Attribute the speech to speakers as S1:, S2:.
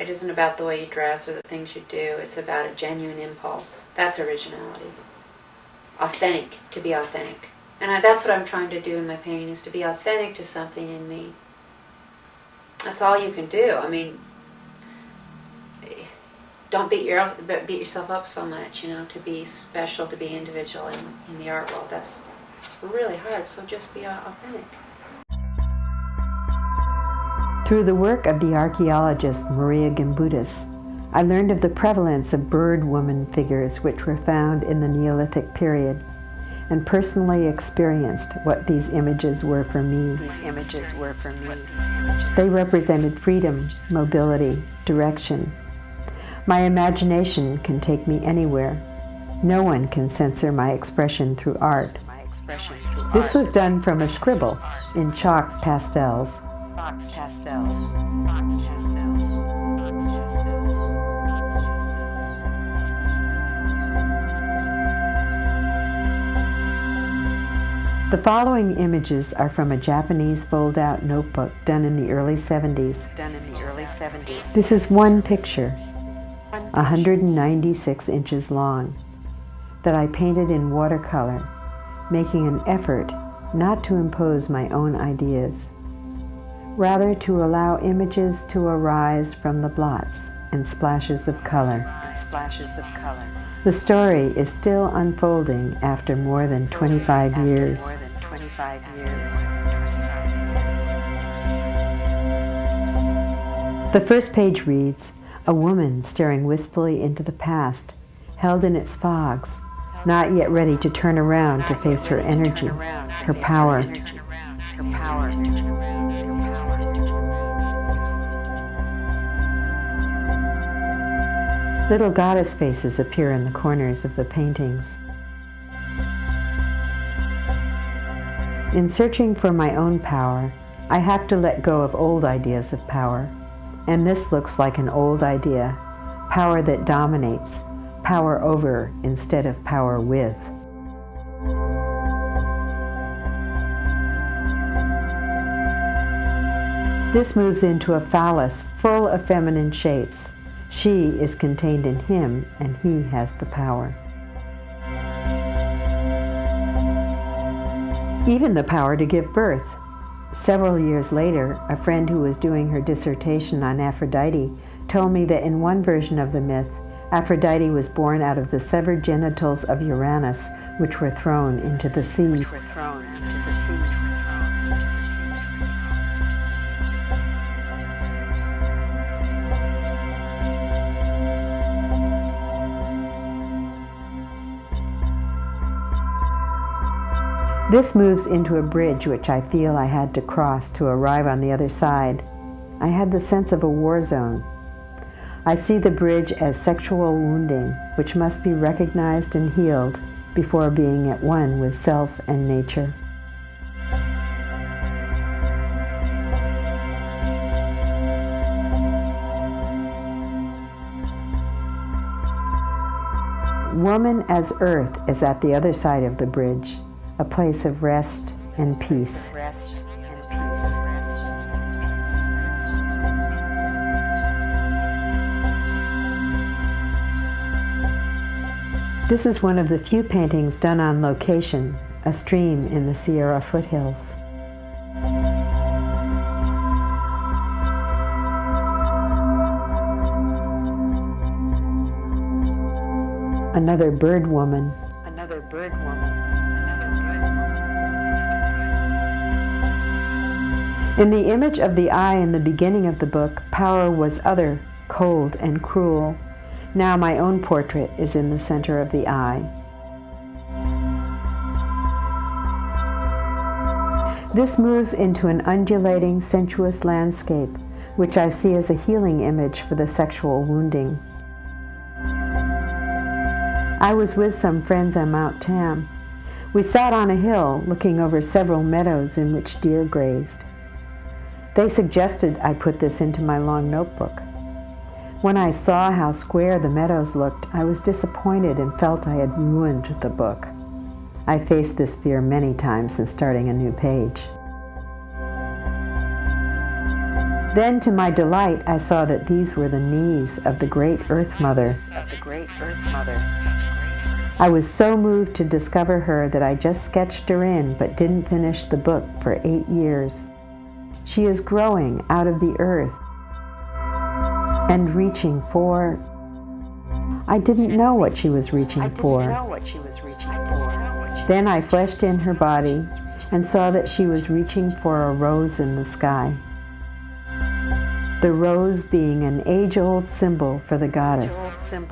S1: It isn't about the way you dress or the things you do. It's about a genuine impulse. That's originality. Authentic, to be authentic. And that's what I'm trying to do in my painting, is to be authentic to something in me. That's all you can do. I mean, don't beat yourself up so much, to be special, to be individual in the art world. That's really hard, so just be authentic.
S2: Through the work of the archaeologist Maria Gimbutas, I learned of the prevalence of bird-woman figures which were found in the Neolithic period, and personally experienced what these images were for me. They represented freedom, mobility, direction. My imagination can take me anywhere. No one can censor my expression through art. This was done from a scribble in chalk pastels. The following images are from a Japanese fold-out notebook done in the early 70s. This is one picture, 196 inches long, that I painted in watercolor, making an effort not to impose my own ideas, rather to allow images to arise from the blots and splashes of color. The story is still unfolding after more than 25 years. The first page reads, "A woman staring wistfully into the past, held in its fogs, not yet ready to turn around to face her energy, her power." Little goddess faces appear in the corners of the paintings. In searching for my own power, I have to let go of old ideas of power. And this looks like an old idea, power that dominates, power over instead of power with. This moves into a phallus full of feminine shapes. She is contained in him, and he has the power. Even the power to give birth. Several years later, a friend who was doing her dissertation on Aphrodite told me that in one version of the myth, Aphrodite was born out of the severed genitals of Uranus, which were thrown into the sea. This moves into a bridge which I feel I had to cross to arrive on the other side. I had the sense of a war zone. I see the bridge as sexual wounding, which must be recognized and healed before being at one with self and nature. Woman as earth is at the other side of the bridge, a place of rest and peace. This is one of the few paintings done on location, a stream in the Sierra foothills. Another bird woman. In the image of the eye in the beginning of the book, power was other, cold and cruel. Now my own portrait is in the center of the eye. This moves into an undulating, sensuous landscape, which I see as a healing image for the sexual wounding. I was with some friends on Mount Tam. We sat on a hill looking over several meadows in which deer grazed. They suggested I put this into my long notebook. When I saw how square the meadows looked, I was disappointed and felt I had ruined the book. I faced this fear many times since starting a new page. Then, to my delight, I saw that these were the knees of the great Earth Mother. I was so moved to discover her that I just sketched her in, but didn't finish the book for 8 years. She is growing out of the earth and reaching for... I didn't know what she was reaching for. Then I fleshed in her body and saw that she was reaching for a rose in the sky. The rose being an age-old symbol for the goddess.